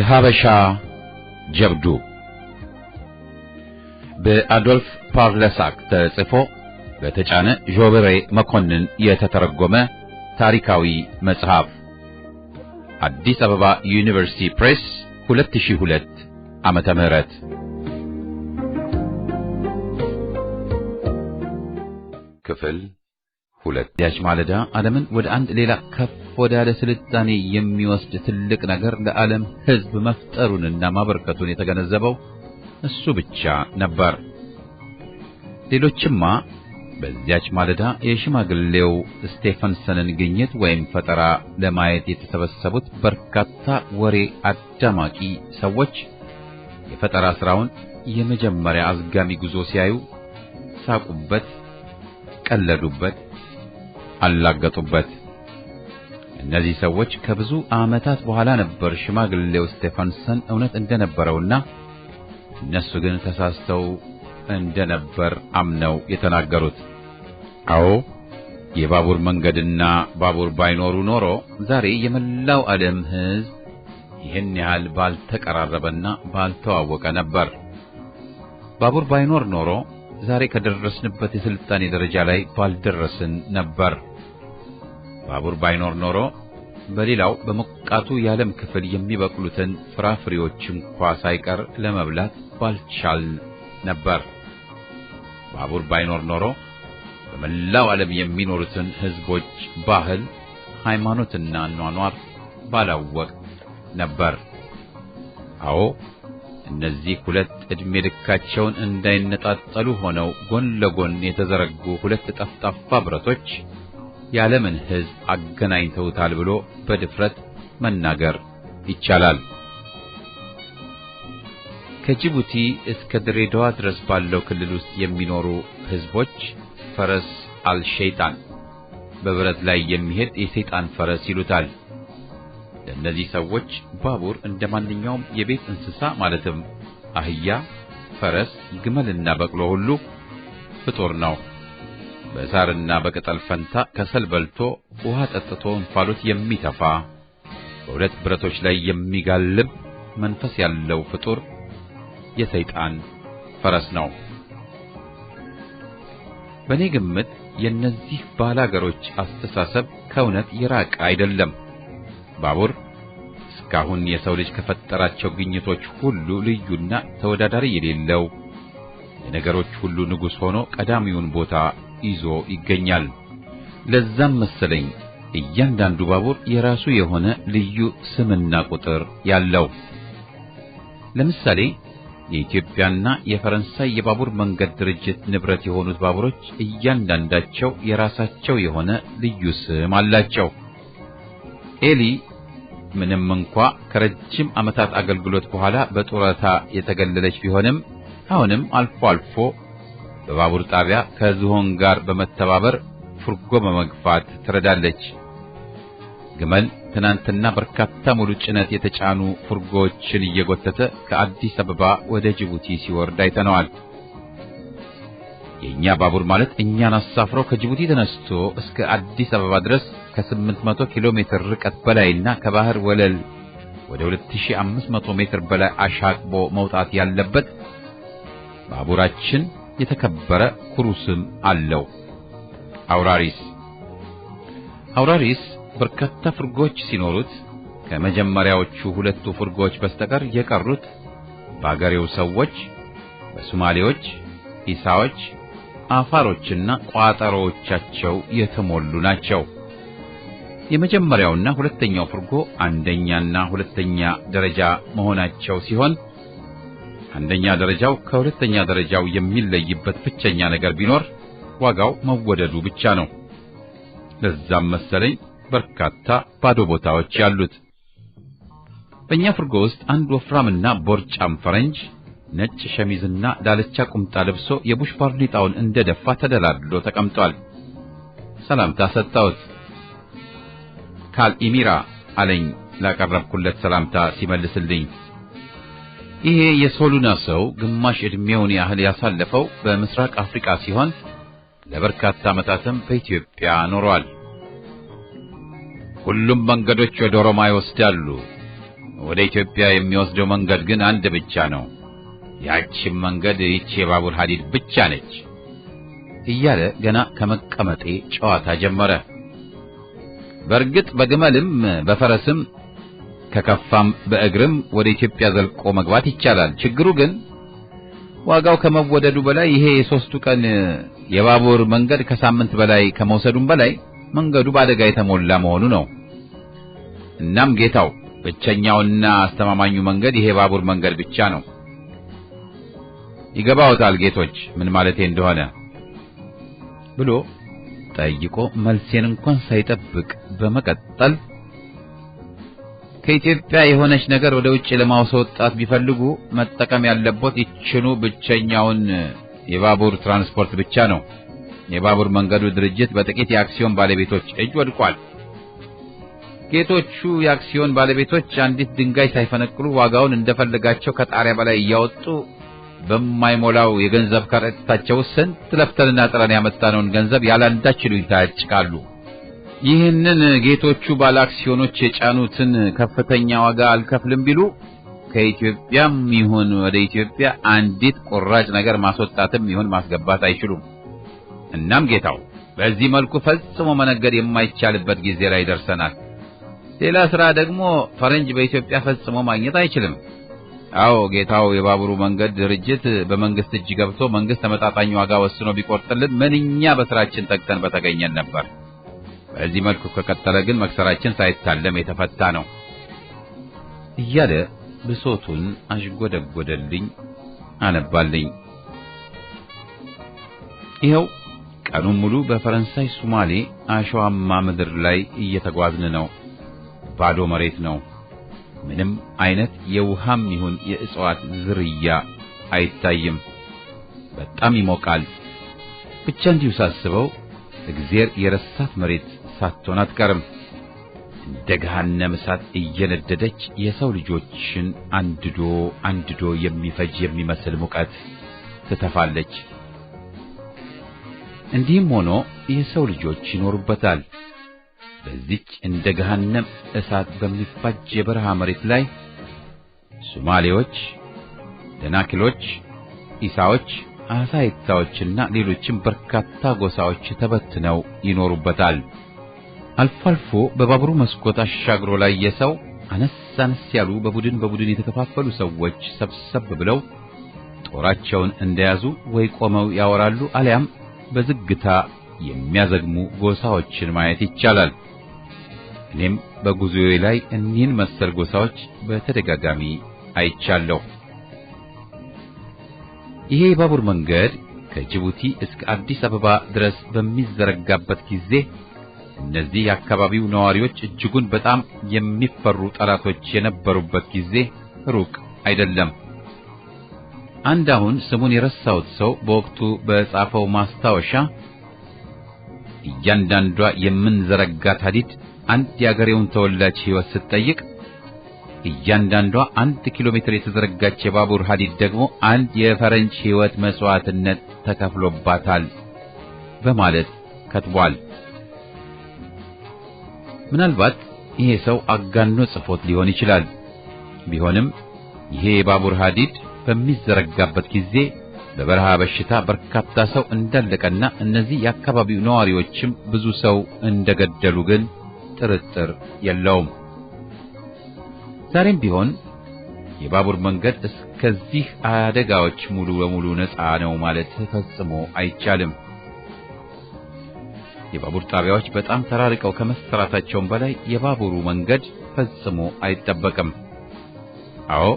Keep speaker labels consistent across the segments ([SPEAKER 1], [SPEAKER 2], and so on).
[SPEAKER 1] የሀበሻ ጀብዱ በአዶልፍ ፓርለሳክ ተጽፎ በተጫነ ጆብሬ መኮንን የተተረጎመ ታሪካዊ መጽሐፍ አዲስ አበባ ዩኒቨርሲቲ ፕሬስ 2002 ዓመተ ምህረት ክፍል 2 ያች ማለዳ ዓለምን ወደ አንድ ሌላ ከፍ ወዳለ ስልጣኔ የሚወስድ ትልቅ ነገር ለዓለም ሕዝብ መፍጠሩንና ማበርከቱን የተገነዘበው እሱ ብቻ ነበር። ሌሎችማ በዚያች ማለዳ የሽማግሌው ስቴፈንሰንን ግኝት ወይም ፈጠራ ለማየት የተሰበሰቡት በርካታ ወሬ አዳማቂ ሰዎች የፈጠራ ስራውን የመጀመሪያ አዝጋሚ ጉዞ ሲያዩ ሳቁበት፣ ቀለዱበት፣ አላገጡበት። እነዚህ ሰዎች ከብዙ ዓመታት በኋላ ነበር ሽማግሌው ስቴፈንሰን እውነት እንደነበረውና እነሱ ግን ተሳስተው እንደነበር አምነው የተናገሩት። አዎ የባቡር መንገድና ባቡር ባይኖሩ ኖሮ ዛሬ የመላው ዓለም ሕዝብ ይህን ያህል ባልተቀራረበና ባልተዋወቀ ነበር። ባቡር ባይኖር ኖሮ ዛሬ ከደረስንበት የስልጣኔ ደረጃ ላይ ባልደረስን ነበር። ባቡር ባይኖር ኖሮ በሌላው በሞቃቱ የዓለም ክፍል የሚበቅሉትን ፍራፍሬዎች እንኳን ሳይቀር ለመብላት ባልቻል ነበር። ባቡር ባይኖር ኖሮ በመላው ዓለም የሚኖሩትን ሕዝቦች ባህል፣ ሃይማኖትና ኗኗር ባላወቅ ነበር። አዎ እነዚህ ሁለት ዕድሜ ልካቸውን እንዳይነጣጠሉ ሆነው ጎን ለጎን የተዘረጉ ሁለት ጠፍጣፋ ብረቶች የዓለምን ሕዝብ አገናኝተውታል ብሎ በድፍረት መናገር ይቻላል። ከጅቡቲ እስከ ድሬዳዋ ድረስ ባለው ክልል ውስጥ የሚኖሩ ሕዝቦች ፈረስ አልሸይጣን በብረት ላይ የሚሄድ የሰይጣን ፈረስ ይሉታል። ለእነዚህ ሰዎች ባቡር እንደማንኛውም የቤት እንስሳ ማለትም አህያ፣ ፈረስ፣ ግመልና በቅሎ ሁሉ ፍጡር ነው። በሳርና በቅጠል ፈንታ ከሰል በልቶ ውሃ ጠጥቶ እንፋሎት የሚተፋ በሁለት ብረቶች ላይ የሚጋልብ መንፈስ ያለው ፍጡር የሰይጣን ፈረስ ነው። በእኔ ግምት የእነዚህ ባላገሮች አስተሳሰብ ከእውነት የራቀ አይደለም። ባቡር እስካሁን የሰው ልጅ ከፈጠራቸው ግኝቶች ሁሉ ልዩና ተወዳዳሪ የሌለው የነገሮች ሁሉ ንጉሥ ሆኖ ቀዳሚውን ቦታ ይዞ ይገኛል። ለዛም መሰለኝ እያንዳንዱ ባቡር የራሱ የሆነ ልዩ ስምና ቁጥር ያለው። ለምሳሌ የኢትዮጵያና የፈረንሳይ የባቡር መንገድ ድርጅት ንብረት የሆኑት ባቡሮች እያንዳንዳቸው የራሳቸው የሆነ ልዩ ስም አላቸው። ኤሊ ምንም እንኳ ከረጅም ዓመታት አገልግሎት በኋላ በጡረታ የተገለለች ቢሆንም አሁንም አልፎ አልፎ በባቡር ጣቢያ ከዝሆን ጋር በመተባበር ፍርጎ በመግፋት ትረዳለች። ግመል ትናንትና በርካታ ሙሉ ጭነት የተጫኑ ፍርጎችን እየጎተተ ከአዲስ አበባ ወደ ጅቡቲ ሲወርድ አይተነዋል። የኛ ባቡር ማለት እኛን አሳፍሮ ከጅቡቲ ተነስቶ እስከ አዲስ አበባ ድረስ ከ800 ኪሎ ሜትር ርቀት በላይና ከባህር ወለል ወደ 2500 ሜትር በላይ አሻቅቦ መውጣት ያለበት ባቡራችን የተከበረ ኩሩ ስም አለው፣ አውራሪስ። አውራሪስ በርካታ ፍርጎች ሲኖሩት ከመጀመሪያዎቹ ሁለቱ ፍርጎች በስተቀር የቀሩት በአገሬው ሰዎች፣ በሶማሌዎች፣ ኢሳዎች፣ አፋሮችና ቋጠሮዎቻቸው የተሞሉ ናቸው። የመጀመሪያውና ሁለተኛው ፍርጎ አንደኛና ሁለተኛ ደረጃ መሆናቸው ሲሆን አንደኛ ደረጃው ከሁለተኛ ደረጃው የሚለይበት ብቸኛ ነገር ቢኖር ዋጋው መወደዱ ብቻ ነው። ለዛም መሰለኝ በርካታ ባዶ ቦታዎች ያሉት። በእኛ ፍርጎ ውስጥ አንድ ወፍራምና ቦርጫም ፈረንጅ ነጭ ሸሚዝና ዳለቻ ቁምጣ ለብሶ የቡሽ ባርኔጣውን እንደደፋ ተደላድሎ ተቀምጧል። ሰላምታ ሰጣሁት። ካልኢሚራ አለኝ ላቀረብኩለት ሰላምታ ሲመልስልኝ። ይሄ የሶሉና ሰው ግማሽ ዕድሜውን ያህል ያሳለፈው በምስራቅ አፍሪካ ሲሆን ለበርካታ ዓመታትም በኢትዮጵያ ኖሯል። ሁሉም መንገዶች ወደ ሮማ ይወስዳሉ ወደ ኢትዮጵያ የሚወስደው መንገድ ግን አንድ ብቻ ነው። ያቺም መንገድ ይህች የባቡር ሐዲድ ብቻ ነች እያለ ገና ከመቀመጤ ጨዋታ ጀመረ። በእርግጥ በግመልም በፈረስም ከከፋም በእግርም ወደ ኢትዮጵያ ዘልቆ መግባት ይቻላል። ችግሩ ግን ዋጋው ከመወደዱ በላይ ይሄ የሶስቱ ቀን የባቡር መንገድ ከሳምንት በላይ ከመውሰዱም በላይ መንገዱ በአደጋ የተሞላ መሆኑ ነው። እናም ጌታው ብቸኛውና አስተማማኙ መንገድ ይሄ ባቡር መንገድ ብቻ ነው። ይገባዎታል ጌቶች ምን ማለቴ እንደሆነ ብሎ ጠይቆ መልሴን እንኳን ሳይጠብቅ በመቀጠል ከኢትዮጵያ የሆነች ነገር ወደ ውጭ ለማስወጣት ቢፈልጉ መጠቀም ያለበት ይችኑ ብቸኛውን የባቡር ትራንስፖርት ብቻ ነው። የባቡር መንገዱ ድርጅት በጥቂት የአክሲዮን ባለቤቶች እጅ ወድቋል። ጌቶቹ የአክሲዮን ባለቤቶች አንዲት ድንጋይ ሳይፈነቅሉ ዋጋውን እንደፈለጋቸው ከጣሪያ በላይ እያወጡ በማይሞላው የገንዘብ ከረጢታቸው ስንት ለፍተንና ጥረን ያመጣነውን ገንዘብ ያላንዳች ይሉኝታ ያጭቃሉ። ይህንን ጌቶቹ ባለ አክሲዮኖች የጫኑትን ከፍተኛ ዋጋ አልከፍልም ቢሉ ከኢትዮጵያም ይሁን ወደ ኢትዮጵያ አንዲት ቁራጭ ነገር ማስወጣትም ይሁን ማስገባት አይችሉም። እናም ጌታው በዚህ መልኩ ፈጽሞ መነገድ የማይቻልበት ጊዜ ላይ ደርሰናል። ሌላ ስራ ደግሞ ፈረንጅ በኢትዮጵያ ፈጽሞ ማግኘት አይችልም። አዎ ጌታው የባቡሩ መንገድ ድርጅት በመንግስት እጅ ገብቶ መንግስት ተመጣጣኝ ዋጋ ወስኖ ቢቆርጥልን ምንኛ በስራችን ተግተን በተገኘን ነበር። በዚህ መልኩ ከቀጠለ ግን መክሰራችን ሳይታለም የተፈታ ነው እያለ ብሶቱን አሽጎደጎደልኝ፣ አነባልኝ። ይኸው ቀኑን ሙሉ በፈረንሳይ ሶማሌ አሸዋማ ምድር ላይ እየተጓዝን ነው። ባዶ መሬት ነው። ምንም አይነት የውሃም ይሁን የእጽዋት ዝርያ አይታይም። በጣም ይሞቃል። ብቻ እንዲሁ ሳስበው እግዚአብሔር የረሳት መሬት ሳትሆን አትቀርም። እንደ ገሃነም እሳት እየነደደች የሰው ልጆችን አንድዶ የሚፈጅ የሚመስል ሙቀት ትተፋለች። እንዲህም ሆኖ የሰው ልጆች ይኖሩበታል። በዚች እንደ ገሃነም እሳት በሚፋጅ የበረሃ መሬት ላይ ሶማሌዎች፣ ደናክሎች፣ ኢሳዎች፣ አሳይታዎችና ሌሎችም በርካታ ጎሳዎች ተበትነው ይኖሩበታል። አልፎ አልፎ በባቡሩ መስኮት አሻግሮ ላይ የሰው አነስ ያሉ በቡድን የተከፋፈሉ ሰዎች ሰብሰብ ብለው ጦራቸውን እንደያዙ ወይ ቆመው ያወራሉ አሊያም በዝግታ የሚያዘግሙ ጎሳዎችን ማየት ይቻላል። እኔም በጉዞዬ ላይ እኒህን መሰል ጎሳዎች በተደጋጋሚ አይቻለሁ። ይሄ የባቡር መንገድ ከጅቡቲ እስከ አዲስ አበባ ድረስ በሚዘረጋበት ጊዜ እነዚህ የአካባቢው ነዋሪዎች እጅጉን በጣም የሚፈሩ ጠላቶች የነበሩበት ጊዜ ሩቅ አይደለም። አንድ አሁን ስሙን የረሳሁት ሰው በወቅቱ በጻፈው ማስታወሻ እያንዳንዷ የምንዘረጋት ሐዲድ አንድ የአገሬውን ተወላጅ ሕይወት ስትጠይቅ እያንዳንዷ 1 ኪሎ ሜትር የተዘረጋች የባቡር ሐዲድ ደግሞ አንድ የፈረንጅ ሕይወት መስዋዕትነት ተከፍሎባታል በማለት ከትቧል። ምናልባት ይሄ ሰው አጋኖ ጽፎት ሊሆን ይችላል። ቢሆንም ይሄ የባቡር ሐዲድ በሚዘረጋበት ጊዜ በበረሃ በሽታ በርካታ ሰው እንዳለቀና እነዚህ የአካባቢው ነዋሪዎችም ብዙ ሰው እንደገደሉ ግን ጥርጥር የለውም። ዛሬም ቢሆን የባቡር መንገድ እስከዚህ አደጋዎች ሙሉ በሙሉ ነፃ ነው ማለት ፈጽሞ አይቻልም። የባቡር ጣቢያዎች በጣም ተራርቀው ከመሰራታቸውም በላይ የባቡሩ መንገድ ፈጽሞ አይጠበቅም። አዎ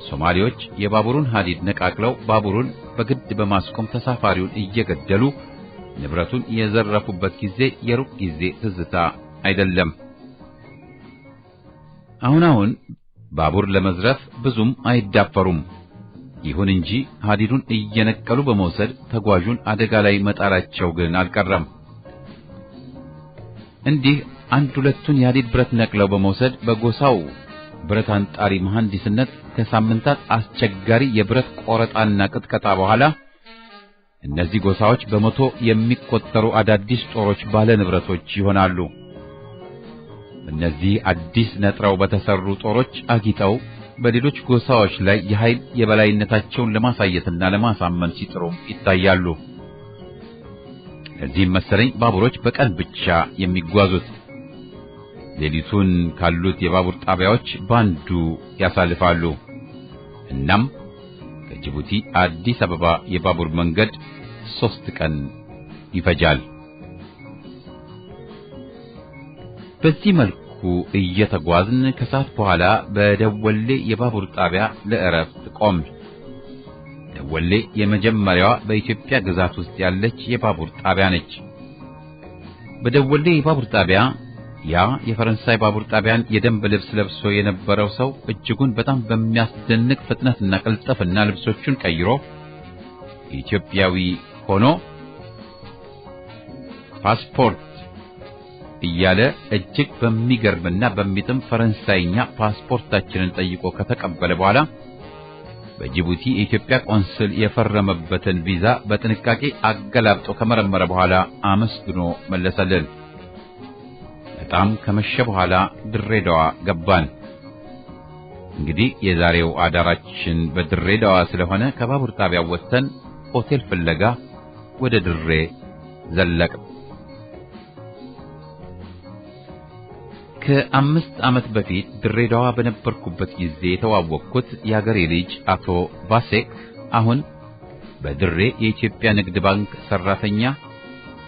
[SPEAKER 1] ሶማሌዎች የባቡሩን ሐዲድ ነቃቅለው ባቡሩን በግድ በማስቆም ተሳፋሪውን እየገደሉ ንብረቱን የዘረፉበት ጊዜ የሩቅ ጊዜ ትዝታ አይደለም። አሁን ባቡር ለመዝረፍ ብዙም አይዳፈሩም። ይሁን እንጂ ሐዲዱን እየነቀሉ በመውሰድ ተጓዡን አደጋ ላይ መጣላቸው ግን አልቀረም። እንዲህ አንድ ሁለቱን የሐዲድ ብረት ነቅለው በመውሰድ በጎሳው ብረት አንጣሪ መሐንዲስነት ከሳምንታት አስቸጋሪ የብረት ቆረጣና ቅጥቀጣ በኋላ እነዚህ ጎሳዎች በመቶ የሚቆጠሩ አዳዲስ ጦሮች ባለ ንብረቶች ይሆናሉ። እነዚህ አዲስ ነጥረው በተሰሩ ጦሮች አጊጠው በሌሎች ጎሳዎች ላይ የኃይል የበላይነታቸውን ለማሳየትና ለማሳመን ሲጥሩ ይታያሉ። ለዚህም መሰለኝ ባቡሮች በቀን ብቻ የሚጓዙት ሌሊቱን ካሉት የባቡር ጣቢያዎች ባንዱ ያሳልፋሉ። እናም ከጅቡቲ አዲስ አበባ የባቡር መንገድ 3 ቀን ይፈጃል። በዚህ መልኩ እየተጓዝን ከሰዓት በኋላ በደወሌ የባቡር ጣቢያ ለእረፍት ቆምን። ደወሌ የመጀመሪያዋ በኢትዮጵያ ግዛት ውስጥ ያለች የባቡር ጣቢያ ነች። በደወሌ የባቡር ጣቢያ ያ የፈረንሳይ ባቡር ጣቢያን የደንብ ልብስ ለብሶ የነበረው ሰው እጅጉን በጣም በሚያስደንቅ ፍጥነትና ቅልጥፍና ልብሶቹን ቀይሮ ኢትዮጵያዊ ሆኖ ፓስፖርት እያለ እጅግ በሚገርምና በሚጥም ፈረንሳይኛ ፓስፖርታችንን ጠይቆ ከተቀበለ በኋላ በጅቡቲ የኢትዮጵያ ቆንስል የፈረመበትን ቪዛ በጥንቃቄ አገላብጦ ከመረመረ በኋላ አመስግኖ መለሰልን። በጣም ከመሸ በኋላ ድሬዳዋ ገባን። እንግዲህ የዛሬው አዳራችን በድሬዳዋ ስለሆነ ከባቡር ጣቢያው ወጥተን ሆቴል ፍለጋ ወደ ድሬ ዘለቅን። ከ5 ዓመት በፊት ድሬዳዋ በነበርኩበት ጊዜ የተዋወቅኩት የአገሬ ልጅ አቶ ቫሴክ አሁን በድሬ የኢትዮጵያ ንግድ ባንክ ሰራተኛ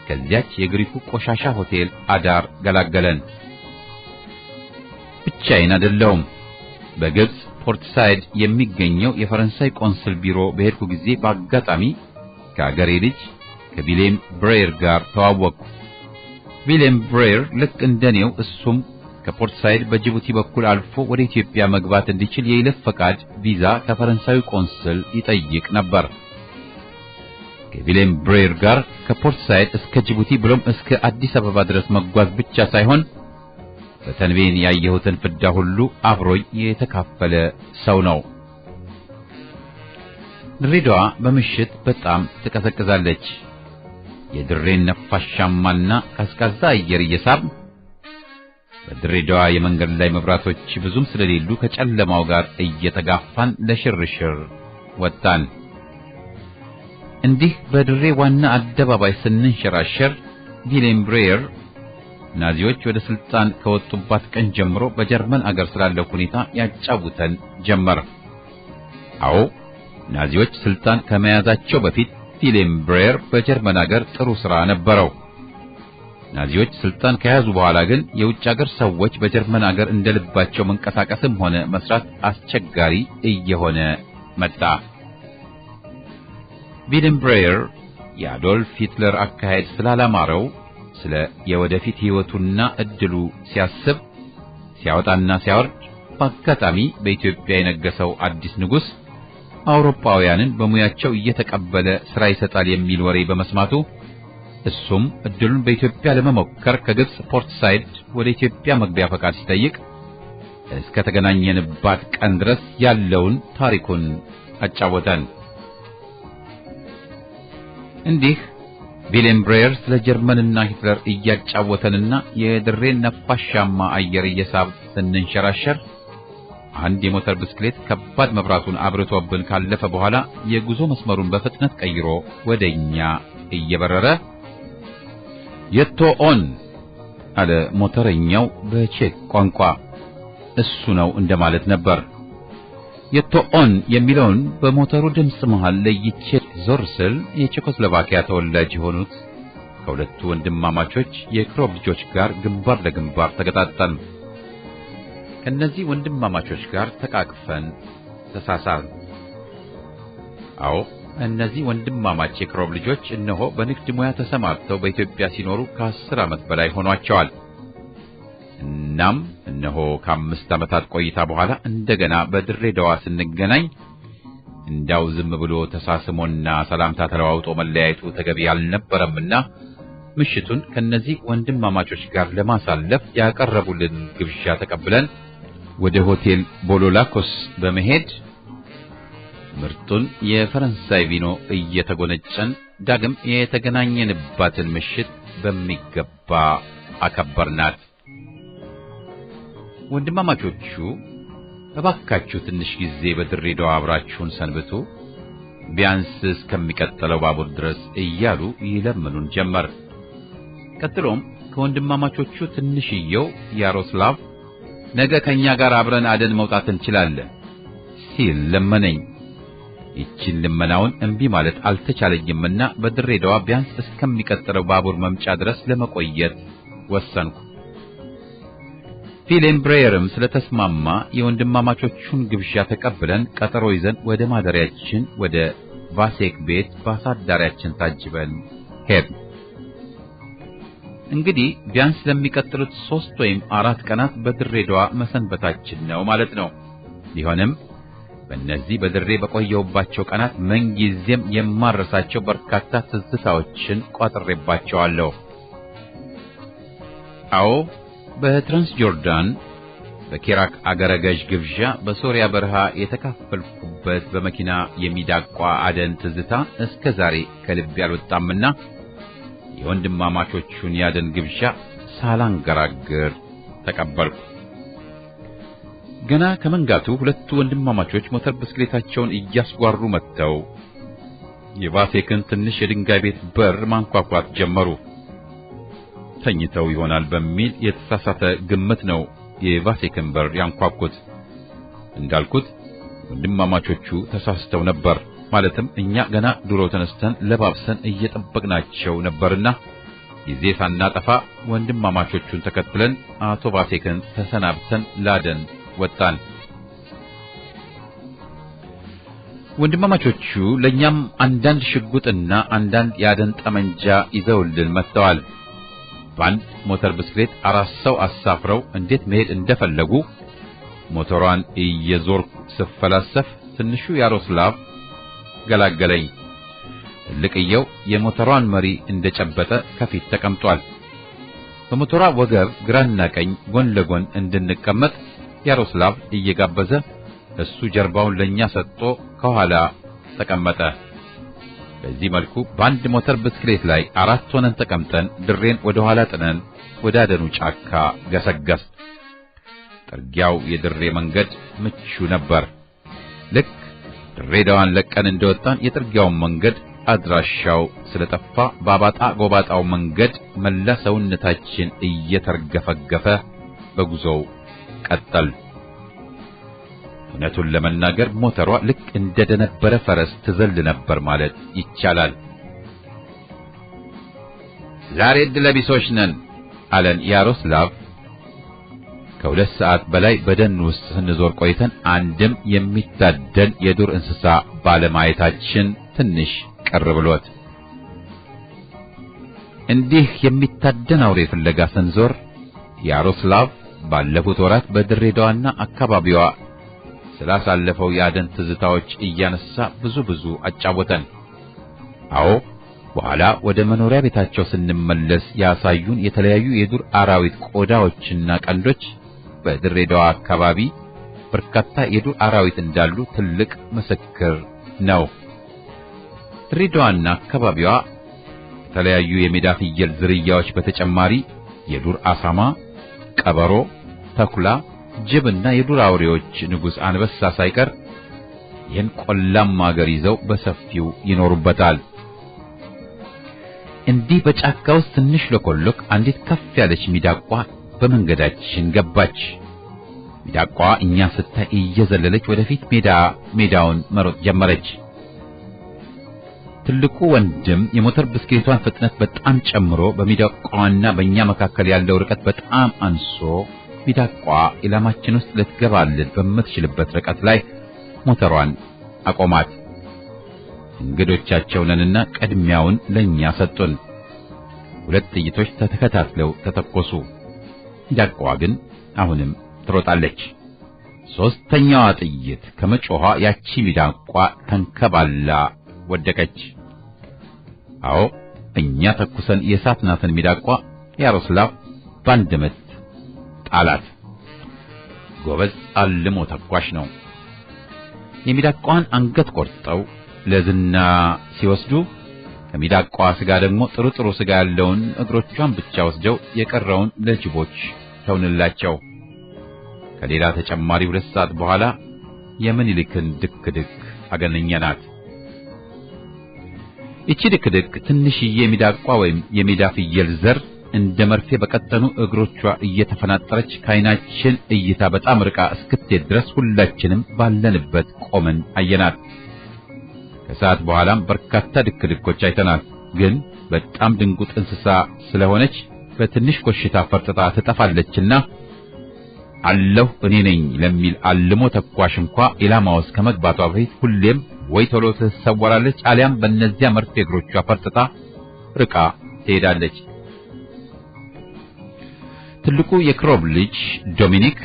[SPEAKER 1] ከዚያች የግሪኩ ቆሻሻ ሆቴል አዳር ገላገለን። ብቻዬን አይደለሁም። በግብጽ ፖርት ሳይድ የሚገኘው የፈረንሳይ ቆንስል ቢሮ በሄድኩ ጊዜ በአጋጣሚ ከአገሬ ልጅ ከቪሌም ብሬየር ጋር ተዋወቅኩ። ቪሌም ብሬየር ልክ እንደኔው እሱም ከፖርት ሳይድ በጅቡቲ በኩል አልፎ ወደ ኢትዮጵያ መግባት እንዲችል የይለፍ ፈቃድ ቪዛ ከፈረንሳዩ ቆንስል ይጠይቅ ነበር። ከቪሌም ብሬየር ጋር ከፖርት ሳይድ እስከ ጅቡቲ ብሎም እስከ አዲስ አበባ ድረስ መጓዝ ብቻ ሳይሆን በተንቤን ያየሁትን ፍዳ ሁሉ አብሮኝ የተካፈለ ሰው ነው። ድሬዳዋ በምሽት በጣም ትቀዘቅዛለች። የድሬን ነፋሻማና ቀዝቃዛ አየር እየሳብ በድሬዳዋ የመንገድ ላይ መብራቶች ብዙም ስለሌሉ ከጨለማው ጋር እየተጋፋን ለሽርሽር ወጣን። እንዲህ በድሬ ዋና አደባባይ ስንንሸራሸር ቪሌም ብሬየር ናዚዎች ወደ ስልጣን ከወጡባት ቀን ጀምሮ በጀርመን አገር ስላለው ሁኔታ ያጫውተን ጀመር። አዎ ናዚዎች ስልጣን ከመያዛቸው በፊት ቪሌም ብሬየር በጀርመን አገር ጥሩ ሥራ ነበረው። ናዚዎች ስልጣን ከያዙ በኋላ ግን የውጭ አገር ሰዎች በጀርመን አገር እንደልባቸው መንቀሳቀስም ሆነ መስራት አስቸጋሪ እየሆነ መጣ። ቪሌም ብሬየር የአዶልፍ ሂትለር አካሄድ ስላላማረው ስለ የወደፊት ህይወቱና እድሉ ሲያስብ ሲያወጣና ሲያወርድ በአጋጣሚ በኢትዮጵያ የነገሰው አዲስ ንጉስ አውሮፓውያንን በሙያቸው እየተቀበለ ሥራ ይሰጣል የሚል ወሬ በመስማቱ እሱም እድሉን በኢትዮጵያ ለመሞከር ከግብጽ ፖርት ሳይድ ወደ ኢትዮጵያ መግቢያ ፈቃድ ሲጠይቅ እስከ ተገናኘንባት ቀን ድረስ ያለውን ታሪኩን አጫወተን። እንዲህ ቪሌም ብሬየር ስለ ጀርመንና ሂትለር እያጫወተንና የድሬን ነፋሻማ አየር እየሳብ ስንንሸራሸር አንድ የሞተር ብስክሌት ከባድ መብራቱን አብርቶብን ካለፈ በኋላ የጉዞ መስመሩን በፍጥነት ቀይሮ ወደኛ እየበረረ የቶ ኦን አለ ሞተረኛው በቼክ ቋንቋ። እሱ ነው እንደማለት ነበር። የቶ ኦን የሚለውን በሞተሩ ድምጽ መሃል ለይቼ ዞር ስል የቼኮስሎቫኪያ ተወላጅ የሆኑት ከሁለቱ ወንድማማቾች የክሮብ ልጆች ጋር ግንባር ለግንባር ተገጣጣን። ከነዚህ ወንድማማቾች ጋር ተቃቅፈን ተሳሳርን። አዎ እነዚህ ወንድማማች የክሮብ ልጆች እነሆ በንግድ ሙያ ተሰማርተው በኢትዮጵያ ሲኖሩ ከ10 ዓመት በላይ ሆኗቸዋል። እናም እነሆ ከ5 ዓመታት ቆይታ በኋላ እንደገና በድሬዳዋ ስንገናኝ እንዳው ዝም ብሎ ተሳስሞና ሰላምታ ተለዋውጦ መለያየቱ ተገቢ አልነበረምና ምሽቱን ከነዚህ ወንድማማቾች ጋር ለማሳለፍ ያቀረቡልን ግብዣ ተቀብለን ወደ ሆቴል ቦሎላኮስ በመሄድ ምርጡን የፈረንሳይ ቪኖ እየተጎነጨን ዳግም የተገናኘንባትን ምሽት በሚገባ አከበርናት። ወንድማማቾቹ እባካችሁ ትንሽ ጊዜ በድሬዳዋ አብራችሁን ሰንብቱ፣ ቢያንስ እስከሚቀጥለው ባቡር ድረስ እያሉ ይለምኑን ጀመር። ቀጥሎም ከወንድማማቾቹ ትንሽየው ያሮስላቭ ነገ ከኛ ጋር አብረን አደን መውጣት እንችላለን ሲል ለመነኝ። ይችን ልመናውን እምቢ ማለት አልተቻለኝምና በድሬዳዋ ቢያንስ እስከሚቀጥለው ባቡር መምጫ ድረስ ለመቆየት ወሰንኩ። ፊሌም ብሬየርም ስለተስማማ የወንድማማቾቹን ግብዣ ተቀብለን ቀጠሮ ይዘን ወደ ማደሪያችን ወደ ቫሴክ ቤት በአሳዳሪያችን ታጅበን ሄድን። እንግዲህ ቢያንስ ለሚቀጥሉት 3 ወይም 4 ቀናት በድሬዳዋ መሰንበታችን ነው ማለት ነው። ቢሆንም በእነዚህ በድሬ በቆየሁባቸው ቀናት ምንጊዜም የማረሳቸው በርካታ ትዝታዎችን ቋጥሬባቸዋለሁ። አዎ፣ በትራንስጆርዳን በኬራክ አገረገዥ ግብዣ በሶሪያ በረሃ የተካፈልኩበት በመኪና የሚዳቋ አደን ትዝታ እስከ ዛሬ ከልቤ አልወጣምና የወንድማማቾቹን ያደን ግብዣ ሳላንገራግር ተቀበልኩ። ገና ከመንጋቱ ሁለቱ ወንድማማቾች ሞተር ብስክሌታቸውን እያስጓሩ መጥተው የቫሴክን ትንሽ የድንጋይ ቤት በር ማንኳኳት ጀመሩ። ተኝተው ይሆናል በሚል የተሳሳተ ግምት ነው የቫሴክን በር ያንኳኩት። እንዳልኩት ወንድማማቾቹ ተሳስተው ነበር። ማለትም እኛ ገና ድሮ ተነስተን ለባብሰን እየጠበቅናቸው ነበርና ጊዜ ሳናጠፋ ወንድማማቾቹን ተከትለን አቶ ቫሴክን ተሰናብተን ላደን ወጣን። ወንድማማቾቹ ለኛም አንዳንድ ሽጉጥና አንዳንድ ያደን ጠመንጃ ይዘውልን መጥተዋል። በአንድ ሞተር ብስክሌት 4 ሰው አሳፍረው እንዴት መሄድ እንደፈለጉ ሞተሯን እየዞርኩ ስፈላሰፍ ትንሹ ያሮስላቭ ገላገለኝ። ትልቅየው የሞተሯን መሪ እንደጨበጠ ከፊት ተቀምጧል። በሞተሯ ወገብ ግራና ቀኝ ጎን ለጎን እንድንቀመጥ ያሮስላቭ እየጋበዘ እሱ ጀርባውን ለኛ ሰጥቶ ከኋላ ተቀመጠ። በዚህ መልኩ በአንድ ሞተር ብስክሌት ላይ 4 ሆነን ተቀምጠን ድሬን ወደ ኋላ ጥነን ወደ አደኑ ጫካ ገሰገስ። ጥርጊያው የድሬ መንገድ ምቹ ነበር። ልክ ድሬዳዋን ለቀን እንደወጣን የጥርጊያውን መንገድ አድራሻው ስለጠፋ ባባጣ ጎባጣው መንገድ መላ ሰውነታችን እየተርገፈገፈ በጉዞው ቀጠል። እውነቱን ለመናገር ሞተሯ ልክ እንደደነበረ ፈረስ ትዘል ነበር ማለት ይቻላል። ዛሬ ድለቢሶች ነን አለን ያሮስላቭ። ከ2 ሰዓት በላይ በደን ውስጥ ስንዞር ቆይተን አንድም የሚታደን የዱር እንስሳ ባለማየታችን ትንሽ ቀር ብሎት እንዲህ የሚታደን አውሬ ፍለጋ ስንዞር ያሮስላቭ ባለፉት ወራት በድሬዳዋና አካባቢዋ ስላሳለፈው የአደን ትዝታዎች እያነሳ ብዙ አጫወተን። አዎ፣ በኋላ ወደ መኖሪያ ቤታቸው ስንመለስ ያሳዩን የተለያዩ የዱር አራዊት ቆዳዎችና ቀንዶች በድሬዳዋ አካባቢ በርካታ የዱር አራዊት እንዳሉ ትልቅ ምስክር ነው። ድሬዳዋና አካባቢዋ የተለያዩ የሜዳ ፍየል ዝርያዎች በተጨማሪ የዱር አሳማ፣ ቀበሮ፣ ተኩላ፣ ጅብና የዱር አውሬዎች ንጉስ አንበሳ ሳይቀር ይህን ቆላማ አገር ይዘው በሰፊው ይኖሩበታል። እንዲህ በጫካ ውስጥ ትንሽ ለኮሎክ አንዲት ከፍ ያለች ሚዳቋ በመንገዳችን ገባች። ሚዳቋ እኛ ስታይ እየዘለለች ወደፊት ሜዳውን መሮጥ ጀመረች። ትልቁ ወንድም የሞተር ብስክሌቷን ፍጥነት በጣም ጨምሮ በሚዳቋና በእኛ መካከል ያለው ርቀት በጣም አንሶ ሚዳቋ ኢላማችን ውስጥ ልትገባልን በምትችልበት ርቀት ላይ ሞተሯን አቆማት። እንግዶቻቸው ነንና ቅድሚያውን ለኛ ሰጡን። 2 ጥይቶች ተከታትለው ተተኮሱ። ሚዳቋ ግን አሁንም ትሮጣለች። 3ኛዋ ጥይት ከመጮኋ ያቺ ሚዳቋ ተንከባላ ወደቀች። አዎ፣ እኛ ተኩሰን የሳትናትን ሚዳቋ ያሮስላቭ ባንድ ምት ጣላት። ጎበዝ አልሞ ተኳሽ ነው። የሚዳቋን አንገት ቆርጠው ለዝና ሲወስዱ ከሚዳቋ ስጋ ደግሞ ጥሩ ስጋ ያለውን እግሮቿን ብቻ ወስደው የቀረውን ለጅቦች ተውንላቸው። ከሌላ ተጨማሪ 2 ሰዓት በኋላ የምኒልክን ድክድክ አገኘናት። እቺ ድክድክ ትንሽዬ የሚዳቋ ወይም የሜዳ ፍየል ዘር እንደ መርፌ በቀጠኑ እግሮቿ እየተፈናጠረች ከዓይናችን እይታ በጣም ርቃ እስክትሄድ ድረስ ሁላችንም ባለንበት ቆመን አየናት። ከሰዓት በኋላም በርካታ ድክድኮች አይተናል። ግን በጣም ድንጉጥ እንስሳ ስለሆነች በትንሽ ኮሽታ ፈርጥጣ ትጠፋለችና አለሁ እኔ ነኝ ለሚል አልሞ ተኳሽ እንኳን ኢላማ ውስጥ ከመግባቷ በፊት ሁሌም ወይ ቶሎ ትሰወራለች አሊያም በእነዚያ መርፌ እግሮቿ ፈርጥጣ ርቃ ትሄዳለች። ትልቁ የክሮብ ልጅ ዶሚኒክ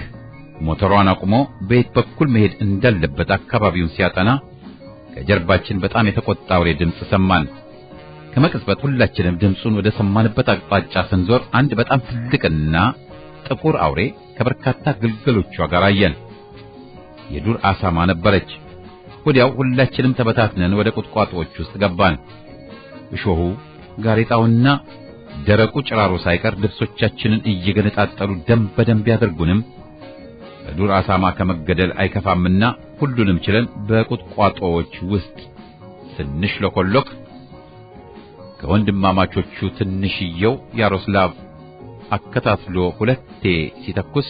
[SPEAKER 1] ሞተሯን አቁሞ በየት በኩል መሄድ እንዳለበት አካባቢውን ሲያጠና ከጀርባችን በጣም የተቆጣ አውሬ ድምጽ ሰማን። ከመቅጽበት ሁላችንም ድምጹን ወደ ሰማንበት አቅጣጫ ስንዞር አንድ በጣም ትልቅና ጥቁር አውሬ ከበርካታ ግልገሎቿ ጋር አየን። የዱር አሳማ ነበረች። ወዲያው ሁላችንም ተበታትነን ወደ ቁጥቋጦዎች ውስጥ ገባን። እሾሁ ጋሬጣውና ደረቁ ጭራሮ ሳይቀር ልብሶቻችንን እየገነጣጠሉ ደም በደም ቢያደርጉንም በዱር አሳማ ከመገደል አይከፋምና ሁሉንም ችለን በቁጥቋጦዎች ውስጥ ትንሽ ለኮሎክ ከወንድማማቾቹ ትንሽየው ያሮስላቭ አከታትሎ 2 ሲተኩስ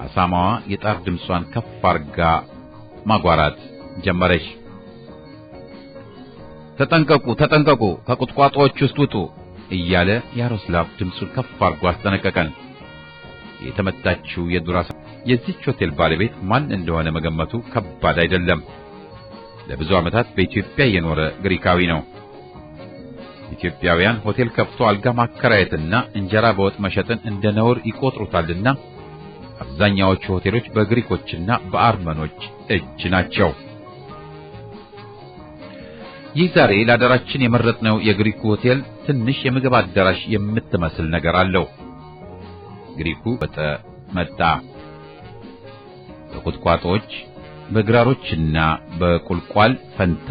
[SPEAKER 1] አሳማዋ የጣር ድምጿን ከፍ አርጋ ማጓራት ጀመረች። ተጠንቀቁ ተጠንቀቁ ከቁጥቋጦዎች ውስጥ ውጡ እያለ ያሮስላቭ ድምጹን ከፍ አርጎ አስጠነቀቀን። የተመታችው የዱር አሳማ የዚህች ሆቴል ባለቤት ማን እንደሆነ መገመቱ ከባድ አይደለም። ለብዙ ዓመታት በኢትዮጵያ የኖረ ግሪካዊ ነው። ኢትዮጵያውያን ሆቴል ከፍቶ አልጋ ማከራየትና እንጀራ በወጥ መሸጥን እንደ ነውር ይቆጥሩታልና አብዛኛዎቹ ሆቴሎች በግሪኮችና በአርመኖች እጅ ናቸው። ይህ ዛሬ ለአዳራችን የመረጥነው የግሪኩ ሆቴል ትንሽ የምግብ አዳራሽ የምትመስል ነገር አለው። ግሪኩ መጣ። በቁጥቋጦዎች በግራሮችና በቁልቋል ፈንታ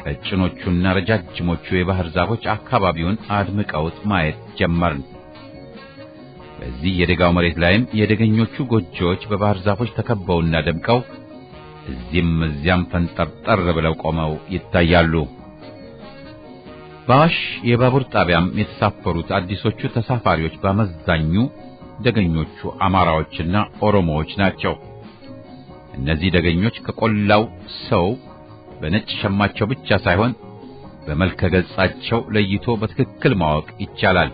[SPEAKER 1] ቀጭኖቹና ረጃጅሞቹ የባህር ዛፎች አካባቢውን አድምቀውት ማየት ጀመርን። በዚህ የደጋው መሬት ላይም የደገኞቹ ጎጆዎች በባህር ዛፎች ተከበውና ደምቀው እዚህም እዚያም ፈንጠርጠር ብለው ቆመው ይታያሉ። ባሽ የባቡር ጣቢያም የተሳፈሩት አዲሶቹ ተሳፋሪዎች በመዛኙ ደገኞቹ አማራዎችና ኦሮሞዎች ናቸው። እነዚህ ደገኞች ከቆላው ሰው በነጭ ሸማቸው ብቻ ሳይሆን በመልከ ገጻቸው ለይቶ በትክክል ማወቅ ይቻላል።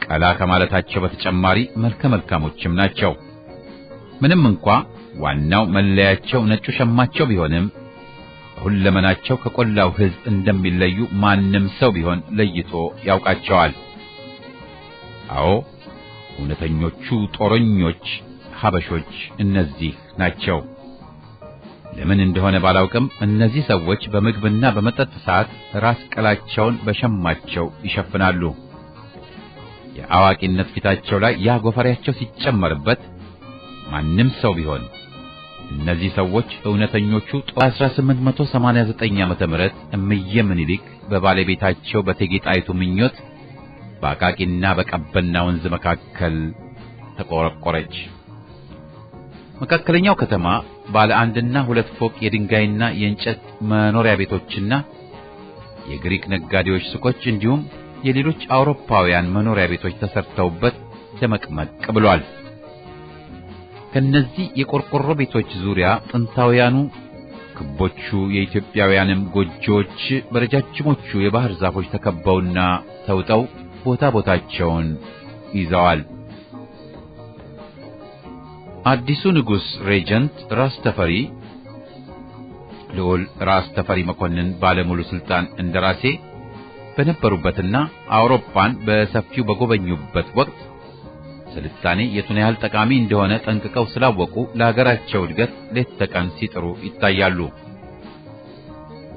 [SPEAKER 1] ቀላ ከማለታቸው በተጨማሪ መልከ መልካሞችም ናቸው። ምንም እንኳን ዋናው መለያቸው ነጩ ሸማቸው ቢሆንም ሁለመናቸው ከቆላው ሕዝብ እንደሚለዩ ማንም ሰው ቢሆን ለይቶ ያውቃቸዋል። አዎ እውነተኞቹ ጦረኞች ሀበሾች እነዚህ ናቸው። ለምን እንደሆነ ባላውቅም እነዚህ ሰዎች በምግብና በመጠጥ ሰዓት ራስ ቀላቸውን በሸማቸው ይሸፍናሉ። የአዋቂነት ፊታቸው ላይ ያ ጎፈሬያቸው ሲጨመርበት ማንም ሰው ቢሆን እነዚህ ሰዎች እውነተኞቹ 1889 ዓመተ ምህረት እምዬ ምኒልክ በባለቤታቸው በእቴጌ ጣይቱ ምኞት በአቃቂና በቀበና ወንዝ መካከል ተቆረቆረች። መካከለኛው ከተማ ባለ 1እና 2 ፎቅ የድንጋይና የእንጨት መኖሪያ ቤቶችና የግሪክ ነጋዴዎች ሱቆች እንዲሁም የሌሎች አውሮፓውያን መኖሪያ ቤቶች ተሰርተውበት ደመቅመቅ ብሏል። ከነዚህ የቆርቆሮ ቤቶች ዙሪያ ጥንታውያኑ ክቦቹ የኢትዮጵያውያንም ጎጆዎች በረጃጅሞቹ የባህር ዛፎች ተከበውና ተውጠው ቦታቸውን ይዘዋል። አዲሱ ንጉስ ሬጀንት ራስ ተፈሪ ልዑል ራስ ተፈሪ መኮንን ባለሙሉ ስልጣን እንደራሴ በነበሩበትና አውሮፓን በሰፊው በጎበኙበት ወቅት ስልጣኔ የቱን ያህል ጠቃሚ እንደሆነ ጠንቅቀው ስላወቁ ለሀገራቸው እድገት ሌት ተቀን ሲጥሩ ይታያሉ።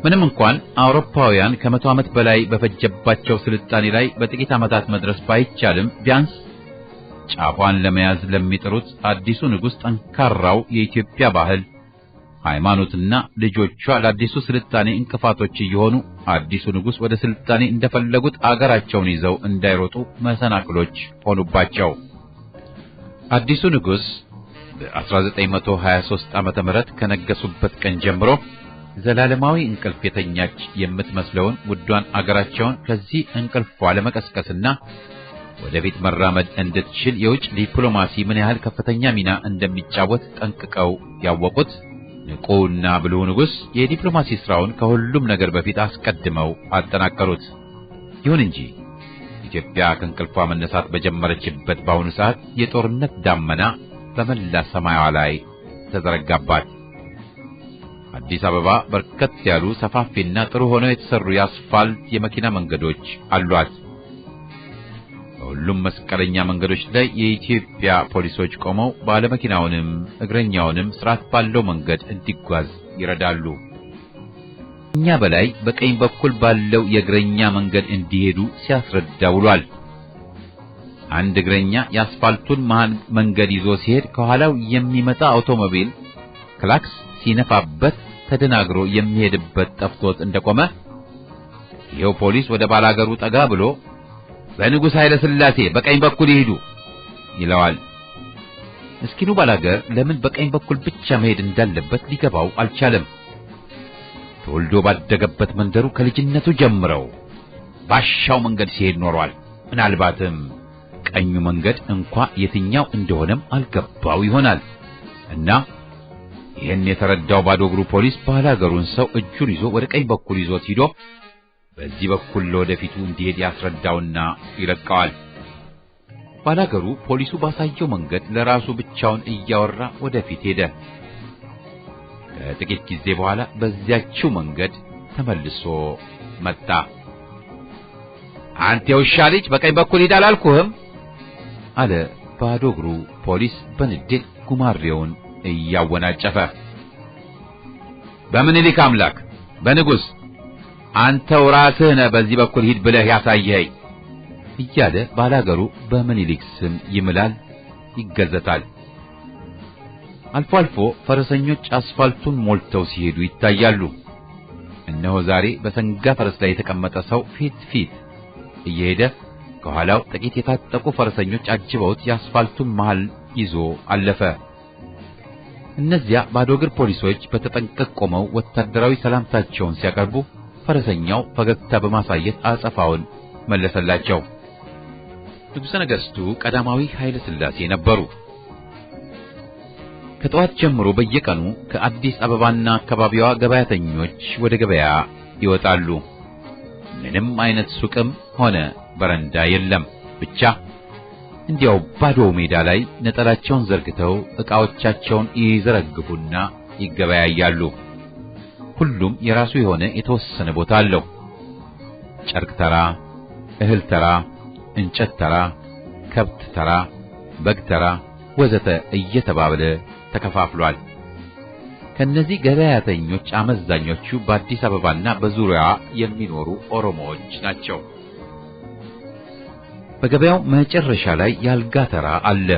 [SPEAKER 1] ምንም እንኳን አውሮፓውያን ከ100 ዓመት በላይ በፈጀባቸው ስልጣኔ ላይ በጥቂት ዓመታት መድረስ ባይቻልም ቢያንስ ጫፏን ለመያዝ ለሚጥሩት አዲሱ ንጉስ ጠንካራው የኢትዮጵያ ባህል፣ ሃይማኖትና ልጆቿ ለአዲሱ ስልጣኔ እንቅፋቶች እየሆኑ አዲሱ ንጉስ ወደ ስልጣኔ እንደፈለጉት አገራቸውን ይዘው እንዳይሮጡ መሰናክሎች ሆኑባቸው። አዲሱ ንጉስ በ1923 ዓመተ ምህረት ከነገሱበት ቀን ጀምሮ ዘላለማዊ እንቅልፍ የተኛች የምትመስለውን ውዷን አገራቸውን ከዚህ እንቅልፏ ለመቀስቀስና ወደፊት መራመድ እንድትችል የውጭ ዲፕሎማሲ ምን ያህል ከፍተኛ ሚና እንደሚጫወት ጠንቅቀው ያወቁት ንቁና ብልሁ ንጉስ የዲፕሎማሲ ስራውን ከሁሉም ነገር በፊት አስቀድመው አጠናቀሩት። ይሁን እንጂ ኢትዮጵያ ከእንቅልፏ መነሳት በጀመረችበት በአሁኑ ሰዓት የጦርነት ዳመና በመላ ሰማያዋ ላይ ተዘረጋባት። አዲስ አበባ በርከት ያሉ ሰፋፊና ጥሩ ሆነው የተሰሩ የአስፋልት የመኪና መንገዶች አሏት። በሁሉም መስቀለኛ መንገዶች ላይ የኢትዮጵያ ፖሊሶች ቆመው ባለመኪናውንም እግረኛውንም ስርዓት ባለው መንገድ እንዲጓዝ ይረዳሉ። እኛ በላይ በቀኝ በኩል ባለው የእግረኛ መንገድ እንዲሄዱ ሲያስረዳ ውሏል። አንድ እግረኛ የአስፋልቱን መሃል መንገድ ይዞ ሲሄድ ከኋላው የሚመጣ አውቶሞቢል ክላክስ ሲነፋበት ተደናግሮ የሚሄድበት ጠፍቶት እንደቆመ ይሄው ፖሊስ ወደ ባላገሩ ጠጋ ብሎ በንጉሥ ኃይለ ሥላሴ በቀኝ በኩል ይሄዱ ይለዋል። ምስኪኑ ባላገር ለምን በቀኝ በኩል ብቻ መሄድ እንዳለበት ሊገባው አልቻለም። ተወልዶ ባደገበት መንደሩ ከልጅነቱ ጀምረው ባሻው መንገድ ሲሄድ ኖሯል። ምናልባትም ቀኙ መንገድ እንኳ የትኛው እንደሆነም አልገባው ይሆናል እና ይህን የተረዳው ባዶ እግሩ ፖሊስ ባላገሩን ሰው እጁን ይዞ ወደ ቀኝ በኩል ይዞት ሂዶ በዚህ በኩል ለወደፊቱ እንዲሄድ ያስረዳውና ይለቀዋል። ባላገሩ ፖሊሱ ባሳየው መንገድ ለራሱ ብቻውን እያወራ ወደፊት ሄደ። ከጥቂት ጊዜ በኋላ በዚያችው መንገድ ተመልሶ መጣ። አንተ የውሻ ልጅ በቀኝ በኩል ሂድ አላልኩህም? አለ ባዶ እግሩ ፖሊስ በንዴት ጉማሬውን እያወናጨፈ። በምኒልክ አምላክ በንጉሥ አንተው ራስህ ነህ በዚህ በኩል ሂድ ብለህ ያሳየኸኝ እያለ ባላገሩ በምኒልክ ስም ይምላል፣ ይገዘታል። አልፎ አልፎ ፈረሰኞች አስፋልቱን ሞልተው ሲሄዱ ይታያሉ። እነሆ ዛሬ በሰንጋ ፈረስ ላይ የተቀመጠ ሰው ፊት እየሄደ ከኋላው ጥቂት የታጠቁ ፈረሰኞች አጅበውት የአስፋልቱን መሃል ይዞ አለፈ። እነዚያ ባዶ እግር ፖሊሶች በተጠንቀቅ ቆመው ወታደራዊ ሰላምታቸውን ሲያቀርቡ ፈረሰኛው ፈገግታ በማሳየት አጸፋውን መለሰላቸው። ንጉሠ ነገሥቱ ቀዳማዊ ኃይለ ሥላሴ ነበሩ። ከጠዋት ጀምሮ በየቀኑ ከአዲስ አበባና አካባቢዋ ገበያተኞች ወደ ገበያ ይወጣሉ። ምንም አይነት ሱቅም ሆነ በረንዳ የለም። ብቻ እንዲያው ባዶ ሜዳ ላይ ነጠላቸውን ዘርግተው ዕቃዎቻቸውን ይዘረግፉና ይገበያያሉ። ሁሉም የራሱ የሆነ የተወሰነ ቦታ አለው። ጨርቅ ተራ፣ እህል ተራ፣ እንጨት ተራ፣ ከብት ተራ፣ በግ ተራ ወዘተ እየተባለ ተከፋፍሏል። ከነዚህ ገበያተኞች አመዛኞቹ በአዲስ አበባና በዙሪያዋ የሚኖሩ ኦሮሞዎች ናቸው። በገበያው መጨረሻ ላይ የአልጋ ተራ አለ።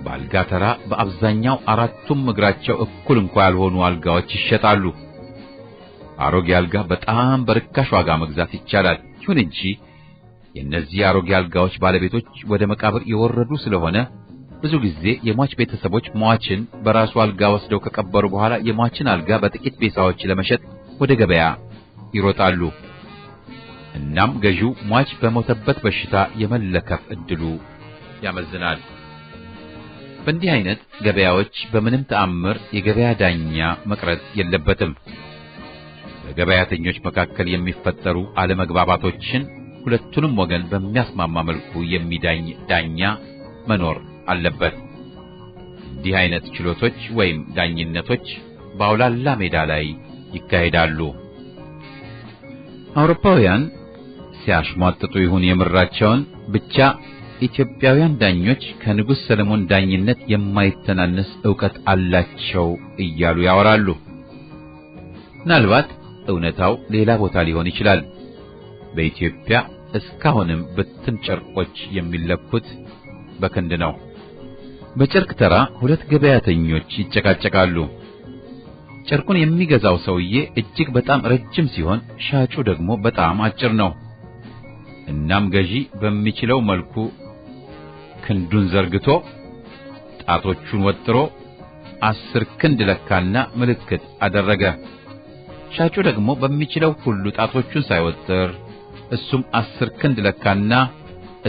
[SPEAKER 1] በአልጋ ተራ በአብዛኛው አራቱም እግራቸው እኩል እንኳን ያልሆኑ አልጋዎች ይሸጣሉ። አሮጌ አልጋ በጣም በርካሽ ዋጋ መግዛት ይቻላል። ይሁን እንጂ የእነዚህ አሮጌ አልጋዎች ባለቤቶች ወደ መቃብር የወረዱ ስለሆነ ብዙ ጊዜ የሟች ቤተሰቦች ሟችን በራሱ አልጋ ወስደው ከቀበሩ በኋላ የሟችን አልጋ በጥቂት ቤሳዎች ለመሸጥ ወደ ገበያ ይሮጣሉ። እናም ገዢው ሟች በሞተበት በሽታ የመለከፍ እድሉ ያመዝናል። በእንዲህ አይነት ገበያዎች በምንም ተአምር የገበያ ዳኛ መቅረት የለበትም። በገበያተኞች መካከል የሚፈጠሩ አለመግባባቶችን ሁለቱንም ወገን በሚያስማማ መልኩ የሚዳኝ ዳኛ መኖር አለበት። እንዲህ አይነት ችሎቶች ወይም ዳኝነቶች በአውላላ ሜዳ ላይ ይካሄዳሉ። አውሮፓውያን ሲያሽሟጥጡ ይሁን የምራቸውን ብቻ ኢትዮጵያውያን ዳኞች ከንጉሥ ሰለሞን ዳኝነት የማይተናነስ ዕውቀት አላቸው እያሉ ያወራሉ። ምናልባት እውነታው ሌላ ቦታ ሊሆን ይችላል። በኢትዮጵያ እስካሁንም ብትን ጨርቆች የሚለኩት በክንድ ነው። በጨርቅ ተራ ሁለት ገበያተኞች ይጨቃጨቃሉ። ጨርቁን የሚገዛው ሰውዬ እጅግ በጣም ረጅም ሲሆን ሻጩ ደግሞ በጣም አጭር ነው። እናም ገዢ በሚችለው መልኩ ክንዱን ዘርግቶ ጣቶቹን ወጥሮ 10 ክንድ ለካና ምልክት አደረገ። ሻጩ ደግሞ በሚችለው ሁሉ ጣቶቹን ሳይወጥር እሱም 10 ክንድ ለካና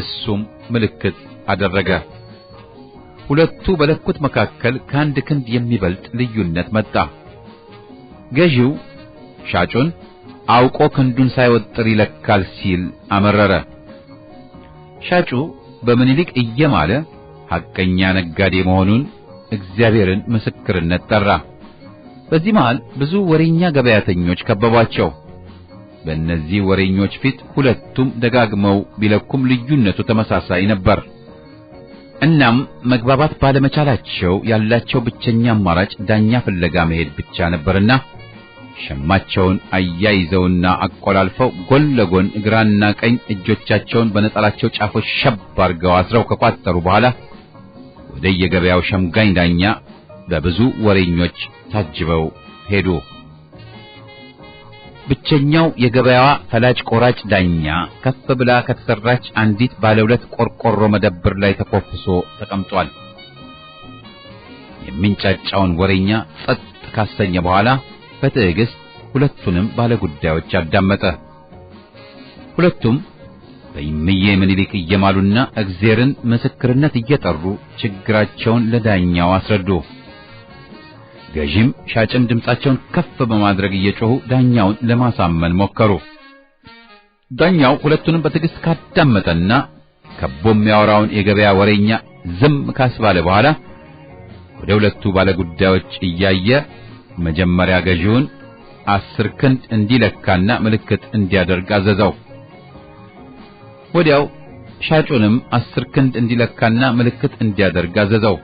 [SPEAKER 1] እሱም ምልክት አደረገ። ሁለቱ በለኩት መካከል ከአንድ ክንድ የሚበልጥ ልዩነት መጣ። ገዢው ሻጩን አውቆ ክንዱን ሳይወጥር ይለካል ሲል አመረረ። ሻጩ በምኒልክ እየማለ ሐቀኛ ነጋዴ መሆኑን እግዚአብሔርን ምስክርነት ጠራ። በዚህ መሃል ብዙ ወሬኛ ገበያተኞች ከበቧቸው። በእነዚህ ወሬኞች ፊት ሁለቱም ደጋግመው ቢለኩም ልዩነቱ ተመሳሳይ ነበር። እናም መግባባት ባለመቻላቸው ያላቸው ብቸኛ አማራጭ ዳኛ ፍለጋ መሄድ ብቻ ነበርና ሸማቸውን አያይዘውና አቆላልፈው ጎን ለጎን ግራና ቀኝ እጆቻቸውን በነጠላቸው ጫፎች ሸብ አድርገው አስረው ከቋጠሩ በኋላ ወደ የገበያው ሸምጋኝ ዳኛ በብዙ ወሬኞች ታጅበው ሄዱ። ብቸኛው የገበያዋ ፈላጭ ቆራጭ ዳኛ ከፍ ብላ ከተሰራች አንዲት ባለ 2 ቆርቆሮ መደብር ላይ ተኮፍሶ ተቀምጧል። የሚንጫጫውን ወሬኛ ጸጥ ካሰኘ በኋላ በትዕግስት ሁለቱንም ባለጉዳዮች አዳመጠ። ሁለቱም በእምዬ ምኒልክ እየማሉና እግዚአብሔርን ምስክርነት እየጠሩ ችግራቸውን ለዳኛው አስረዱ። ገዢም ሻጭም ድምጻቸውን ከፍ በማድረግ እየጮሁ ዳኛውን ለማሳመን ሞከሩ። ዳኛው ሁለቱንም በትዕግስት ካዳመጠና ከቦ የሚያወራውን የገበያ ወሬኛ ዝም ካስባለ በኋላ ወደ ሁለቱ ባለጉዳዮች እያየ መጀመሪያ ገዢውን 10 ክንድ እንዲለካና ምልክት እንዲያደርግ አዘዘው። ወዲያው ሻጩንም 10 ክንድ እንዲለካና ምልክት እንዲያደርግ አዘዘው።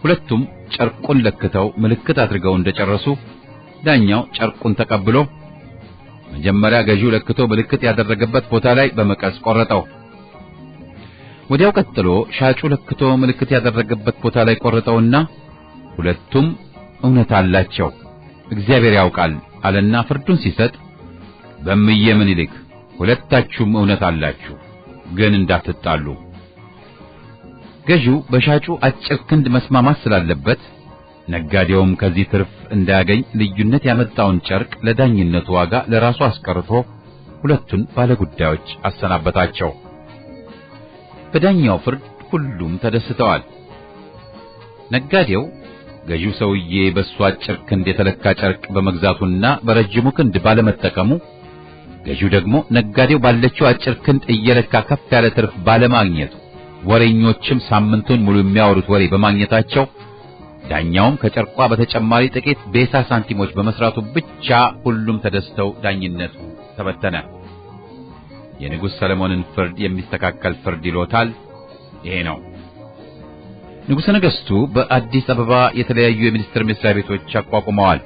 [SPEAKER 1] ሁለቱም ጨርቁን ለክተው ምልክት አድርገው እንደጨረሱ ዳኛው ጨርቁን ተቀብሎ መጀመሪያ ገዢው ለክቶ ምልክት ያደረገበት ቦታ ላይ በመቀስ ቆረጠው። ወዲያው ቀጥሎ ሻጩ ለክቶ ምልክት ያደረገበት ቦታ ላይ ቆረጠውና ሁለቱም እውነት አላቸው፣ እግዚአብሔር ያውቃል አለና ፍርዱን ሲሰጥ በእምዬ ምኒልክ ሁለታችሁም እውነት አላችሁ፣ ግን እንዳትጣሉ። ገዢው በሻጩ አጭር ክንድ መስማማት ስላለበት ነጋዴውም ከዚህ ትርፍ እንዳያገኝ ልዩነት ያመጣውን ጨርቅ ለዳኝነቱ ዋጋ ለራሱ አስቀርቶ ሁለቱን ባለጉዳዮች አሰናበታቸው። በዳኛው ፍርድ ሁሉም ተደስተዋል። ነጋዴው ገዢው ሰውዬ በሱ አጭር ክንድ የተለካ ጨርቅ በመግዛቱና በረጅሙ ክንድ ባለመጠቀሙ፣ ገዢው ደግሞ ነጋዴው ባለችው አጭር ክንድ እየለካ ከፍ ያለ ትርፍ ባለማግኘቱ፣ ወሬኞችም ሳምንቱን ሙሉ የሚያወሩት ወሬ በማግኘታቸው፣ ዳኛውም ከጨርቋ በተጨማሪ ጥቂት ቤሳ ሳንቲሞች በመስራቱ ብቻ ሁሉም ተደስተው ዳኝነቱ ተበተነ። የንጉሥ ሰለሞንን ፍርድ የሚስተካከል ፍርድ ይሎታል። ይሄ ነው። ንጉሠ ነገሥቱ በአዲስ አበባ የተለያዩ የሚኒስቴር መስሪያ ቤቶች አቋቁመዋል።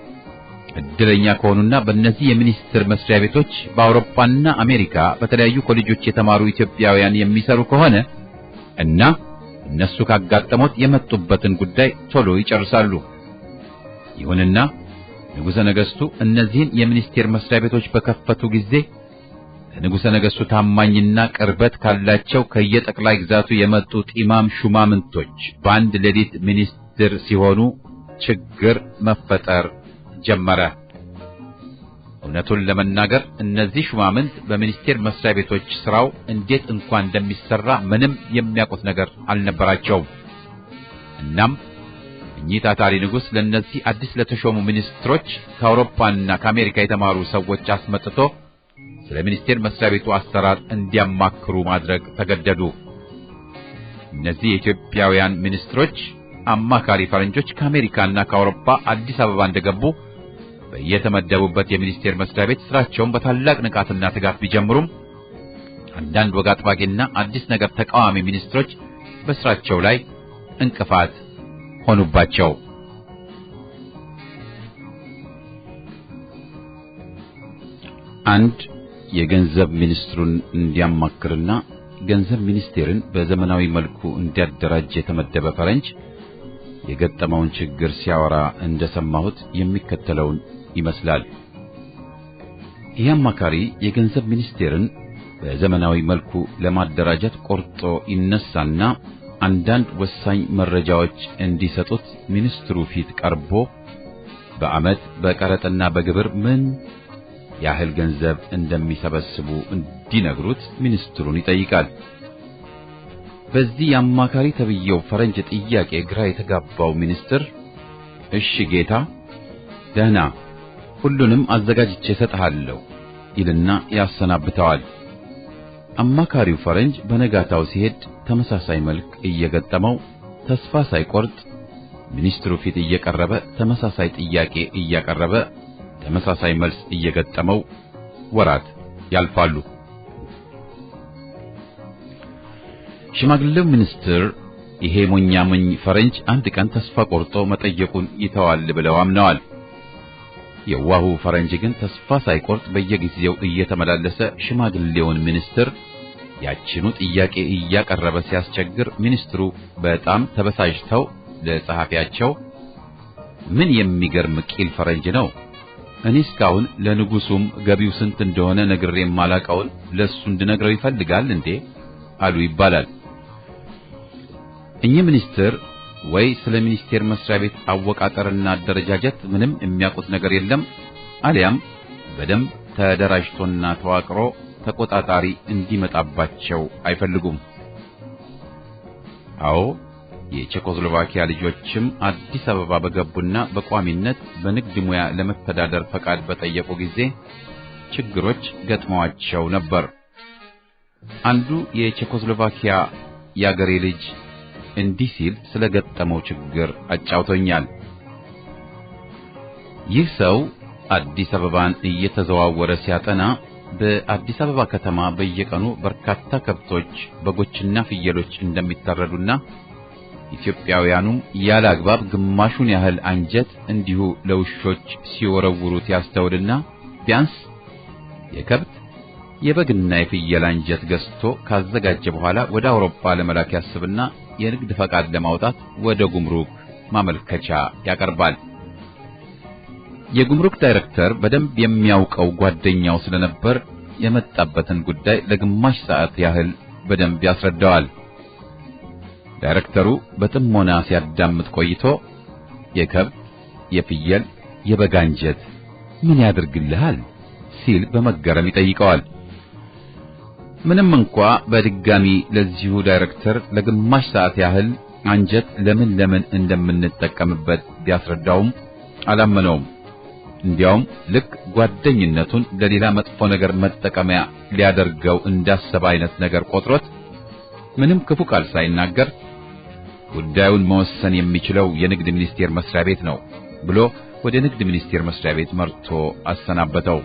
[SPEAKER 1] እድለኛ ከሆኑና በእነዚህ የሚኒስቴር መስሪያ ቤቶች በአውሮፓና አሜሪካ በተለያዩ ኮሌጆች የተማሩ ኢትዮጵያውያን የሚሰሩ ከሆነ እና እነሱ ካጋጠሙት የመጡበትን ጉዳይ ቶሎ ይጨርሳሉ። ይሁንና ንጉሠ ነገሥቱ እነዚህን የሚኒስቴር መስሪያ ቤቶች በከፈቱ ጊዜ ለንጉሠ ነገሥቱ ታማኝና ቅርበት ካላቸው ከየጠቅላይ ግዛቱ የመጡ ጢማም ሹማምንቶች በአንድ ሌሊት ሚኒስትር ሲሆኑ ችግር መፈጠር ጀመረ። እውነቱን ለመናገር እነዚህ ሹማምንት በሚኒስቴር መስሪያ ቤቶች ስራው እንዴት እንኳን እንደሚሰራ ምንም የሚያውቁት ነገር አልነበራቸውም። እናም እኚህ ታታሪ ንጉሥ ለእነዚህ አዲስ ለተሾሙ ሚኒስትሮች ከአውሮፓና ከአሜሪካ የተማሩ ሰዎች አስመጥቶ ስለ ሚኒስቴር መስሪያ ቤቱ አሰራር እንዲያማክሩ ማድረግ ተገደዱ። እነዚህ የኢትዮጵያውያን ሚኒስትሮች አማካሪ ፈረንጆች ከአሜሪካና ከአውሮፓ አዲስ አበባ እንደገቡ በየተመደቡበት የሚኒስቴር መስሪያ ቤት ስራቸውን በታላቅ ንቃትና ትጋት ቢጀምሩም አንዳንድ ወግ አጥባቂና አዲስ ነገር ተቃዋሚ ሚኒስትሮች በስራቸው ላይ እንቅፋት ሆኑባቸው። አንድ የገንዘብ ሚኒስትሩን እንዲያማክርና ገንዘብ ሚኒስቴርን በዘመናዊ መልኩ እንዲያደራጅ የተመደበ ፈረንጅ የገጠመውን ችግር ሲያወራ እንደሰማሁት የሚከተለውን ይመስላል። ይህ አማካሪ የገንዘብ ሚኒስቴርን በዘመናዊ መልኩ ለማደራጀት ቆርጦ ይነሳና አንዳንድ ወሳኝ መረጃዎች እንዲሰጡት ሚኒስትሩ ፊት ቀርቦ በዓመት በቀረጥና በግብር ምን ያህል ገንዘብ እንደሚሰበስቡ እንዲነግሩት ሚኒስትሩን ይጠይቃል። በዚህ የአማካሪ ተብየው ፈረንጅ ጥያቄ ግራ የተጋባው ሚኒስትር እሺ ጌታ ደህና ሁሉንም አዘጋጅቼ እሰጥሃለሁ ይልና ያሰናብተዋል። አማካሪው ፈረንጅ በነጋታው ሲሄድ ተመሳሳይ መልክ እየገጠመው ተስፋ ሳይቆርጥ ሚኒስትሩ ፊት እየቀረበ ተመሳሳይ ጥያቄ እያቀረበ ተመሳሳይ መልስ እየገጠመው ወራት ያልፋሉ። ሽማግሌው ሚኒስትር ይሄ ሞኛሞኝ ፈረንጅ አንድ ቀን ተስፋ ቆርጦ መጠየቁን ይተዋል ብለው አምነዋል። የዋሁ ፈረንጅ ግን ተስፋ ሳይቆርጥ በየጊዜው እየተመላለሰ ሽማግሌውን ሚኒስትር ያችኑ ጥያቄ እያቀረበ ሲያስቸግር ሚኒስትሩ በጣም ተበሳጭተው ለጸሐፊያቸው ምን የሚገርም ቂል ፈረንጅ ነው! እኔ እስካሁን ለንጉሱም ገቢው ስንት እንደሆነ ነግሬ ማላቀውን ለሱ እንድነግረው ይፈልጋል እንዴ አሉ ይባላል። እኚህ ሚኒስትር ወይ ስለ ሚኒስቴር መስሪያ ቤት አወቃቀርና አደረጃጀት ምንም የሚያውቁት ነገር የለም አሊያም በደንብ ተደራጅቶና ተዋቅሮ ተቆጣጣሪ እንዲመጣባቸው አይፈልጉም። አዎ የቼኮስሎቫኪያ ልጆችም አዲስ አበባ በገቡና በቋሚነት በንግድ ሙያ ለመተዳደር ፈቃድ በጠየቁ ጊዜ ችግሮች ገጥመዋቸው ነበር። አንዱ የቼኮስሎቫኪያ ያገሬ ልጅ እንዲህ ሲል ስለገጠመው ችግር አጫውቶኛል። ይህ ሰው አዲስ አበባን እየተዘዋወረ ሲያጠና በአዲስ አበባ ከተማ በየቀኑ በርካታ ከብቶች፣ በጎችና ፍየሎች እንደሚታረዱና ኢትዮጵያውያኑም ያለ አግባብ ግማሹን ያህል አንጀት እንዲሁ ለውሾች ሲወረውሩት ያስተውልና ቢያንስ የከብት የበግና የፍየል አንጀት ገዝቶ ካዘጋጀ በኋላ ወደ አውሮፓ ለመላክ ያስብና የንግድ ፈቃድ ለማውጣት ወደ ጉምሩክ ማመልከቻ ያቀርባል። የጉምሩክ ዳይሬክተር በደንብ የሚያውቀው ጓደኛው ስለነበር የመጣበትን ጉዳይ ለግማሽ ሰዓት ያህል በደንብ ያስረዳዋል። ዳይሬክተሩ በጥሞና ሲያዳምጥ ቆይቶ የከብት፣ የፍየል፣ የበግ አንጀት ምን ያደርግልሃል ሲል በመገረም ይጠይቀዋል። ምንም እንኳ በድጋሚ ለዚሁ ዳይሬክተር ለግማሽ ሰዓት ያህል አንጀት ለምን እንደምንጠቀምበት ቢያስረዳውም አላመነውም። እንዲያውም ልክ ጓደኝነቱን ለሌላ መጥፎ ነገር መጠቀሚያ ሊያደርገው እንዳሰበ አይነት ነገር ቆጥሮት ምንም ክፉ ቃል ሳይናገር ጉዳዩን መወሰን የሚችለው የንግድ ሚኒስቴር መስሪያ ቤት ነው ብሎ ወደ ንግድ ሚኒስቴር መስሪያ ቤት መርቶ አሰናበተው።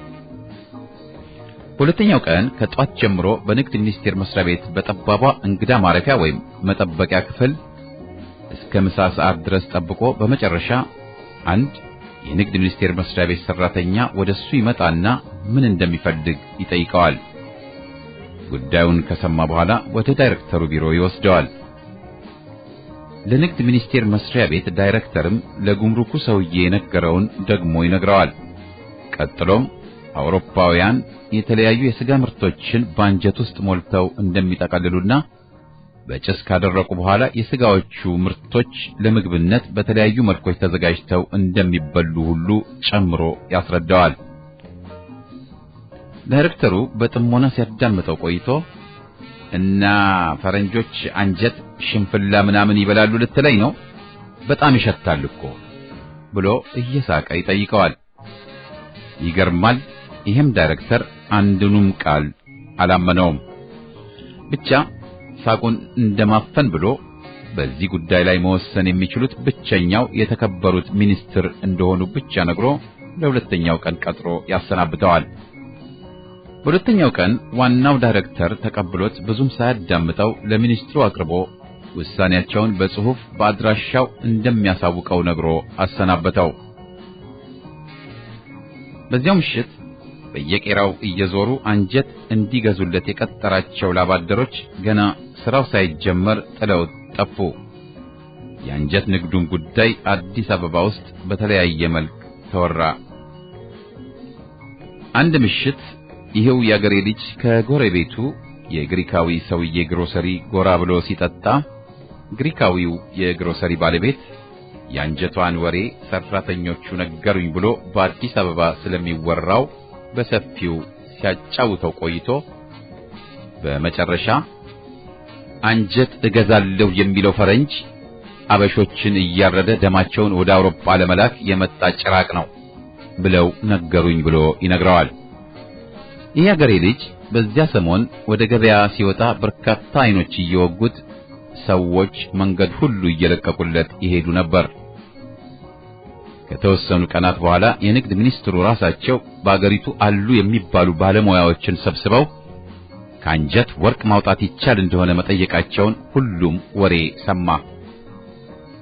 [SPEAKER 1] ሁለተኛው ቀን ከጧት ጀምሮ በንግድ ሚኒስቴር መስሪያ ቤት በጠባቧ እንግዳ ማረፊያ ወይም መጠበቂያ ክፍል እስከ ምሳ ሰዓት ድረስ ጠብቆ በመጨረሻ አንድ የንግድ ሚኒስቴር መስሪያ ቤት ሰራተኛ ወደሱ ይመጣና ምን እንደሚፈልግ ይጠይቀዋል። ጉዳዩን ከሰማ በኋላ ወደ ዳይሬክተሩ ቢሮ ይወስደዋል። ለንግድ ሚኒስቴር መስሪያ ቤት ዳይሬክተርም ለጉምሩኩ ሰውዬ የነገረውን ደግሞ ይነግረዋል። ቀጥሎም አውሮፓውያን የተለያዩ የሥጋ ምርቶችን ባንጀት ውስጥ ሞልተው እንደሚጠቀልሉና በጭስ ካደረቁ በኋላ የሥጋዎቹ ምርቶች ለምግብነት በተለያዩ መልኮች ተዘጋጅተው እንደሚበሉ ሁሉ ጨምሮ ያስረዳዋል። ዳይሬክተሩ በጥሞና ሲያዳምጠው ቆይቶ እና ፈረንጆች አንጀት፣ ሽንፍላ ምናምን ይበላሉ ልትለኝ ነው? በጣም ይሸታል እኮ ብሎ እየሳቀ ይጠይቀዋል። ይገርማል። ይሄም ዳይሬክተር አንዱንም ቃል አላመነውም። ብቻ ሳቁን እንደማፈን ብሎ በዚህ ጉዳይ ላይ መወሰን የሚችሉት ብቸኛው የተከበሩት ሚኒስትር እንደሆኑ ብቻ ነግሮ ለሁለተኛው ቀን ቀጥሮ ያሰናብተዋል። በሁለተኛው ቀን ዋናው ዳይሬክተር ተቀብሎት ብዙም ሳያዳምጠው ለሚኒስትሩ አቅርቦ ውሳኔያቸውን በጽሑፍ በአድራሻው እንደሚያሳውቀው ነግሮ አሰናበተው። በዚያው ምሽት በየቄራው እየዞሩ አንጀት እንዲገዙለት የቀጠራቸው ላባደሮች ገና ስራው ሳይጀመር ጥለው ጠፉ። የአንጀት ንግዱን ጉዳይ አዲስ አበባ ውስጥ በተለያየ መልክ ተወራ። አንድ ምሽት ይሄው ያገሬ ልጅ ከጎረቤቱ የግሪካዊ ሰውዬ ግሮሰሪ ጎራ ብሎ ሲጠጣ ግሪካዊው የግሮሰሪ ባለቤት የአንጀቷን ወሬ ሰራተኞቹ ነገሩኝ ብሎ በአዲስ አበባ ስለሚወራው በሰፊው ሲያጫውተው ቆይቶ በመጨረሻ አንጀት እገዛለሁ የሚለው ፈረንጅ አበሾችን እያረደ ደማቸውን ወደ አውሮፓ ለመላክ የመጣ ጭራቅ ነው ብለው ነገሩኝ ብሎ ይነግረዋል። ይህ አገሬ ልጅ በዚያ ሰሞን ወደ ገበያ ሲወጣ በርካታ አይኖች እየወጉት ሰዎች መንገድ ሁሉ እየለቀቁለት ይሄዱ ነበር። ከተወሰኑ ቀናት በኋላ የንግድ ሚኒስትሩ ራሳቸው በአገሪቱ አሉ የሚባሉ ባለሙያዎችን ሰብስበው ከአንጀት ወርቅ ማውጣት ይቻል እንደሆነ መጠየቃቸውን ሁሉም ወሬ ሰማ።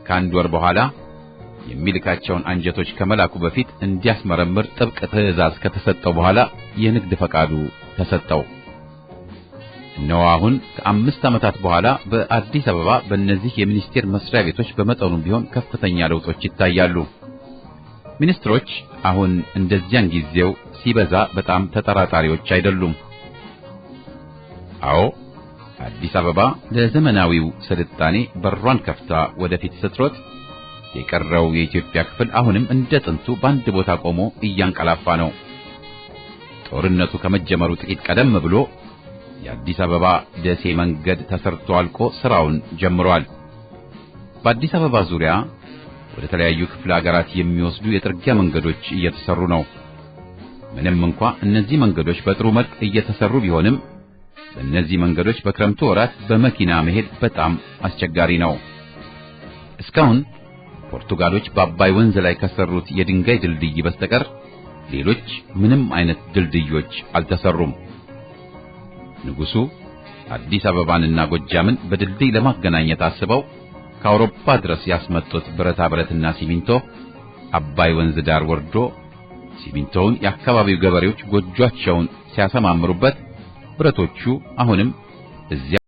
[SPEAKER 1] ከአንድ ወር በኋላ የሚልካቸውን አንጀቶች ከመላኩ በፊት እንዲያስመረምር ጥብቅ ትዕዛዝ ከተሰጠው በኋላ የንግድ ፈቃዱ ተሰጠው። እነሆ አሁን ከ5 ዓመታት በኋላ በአዲስ አበባ በእነዚህ የሚኒስቴር መስሪያ ቤቶች በመጠኑም ቢሆን ከፍተኛ ለውጦች ይታያሉ። ሚኒስትሮች አሁን እንደዚያን ጊዜው ሲበዛ በጣም ተጠራጣሪዎች አይደሉም። አዎ አዲስ አበባ ለዘመናዊው ስልጣኔ በሯን ከፍታ ወደፊት ስትሮጥ፣ የቀረው የኢትዮጵያ ክፍል አሁንም እንደ ጥንቱ በአንድ ቦታ ቆሞ እያንቀላፋ ነው። ጦርነቱ ከመጀመሩ ጥቂት ቀደም ብሎ የአዲስ አበባ ደሴ መንገድ ተሰርቶ አልቆ ስራውን ጀምሯል። በአዲስ አበባ ዙሪያ ወደ ተለያዩ ክፍለ ሀገራት የሚወስዱ የጥርጊያ መንገዶች እየተሰሩ ነው። ምንም እንኳ እነዚህ መንገዶች በጥሩ መልክ እየተሰሩ ቢሆንም በእነዚህ መንገዶች በክረምቱ ወራት በመኪና መሄድ በጣም አስቸጋሪ ነው። እስካሁን ፖርቱጋሎች በአባይ ወንዝ ላይ ከሰሩት የድንጋይ ድልድይ በስተቀር ሌሎች ምንም አይነት ድልድዮች አልተሰሩም። ንጉሱ አዲስ አበባንና ጎጃምን በድልድይ ለማገናኘት አስበው ከአውሮፓ ድረስ ያስመጡት ብረታ ብረትና ሲሚንቶ አባይ ወንዝ ዳር ወርዶ ሲሚንቶውን የአካባቢው ገበሬዎች ጎጆአቸውን ሲያሰማምሩበት ብረቶቹ አሁንም እዚያ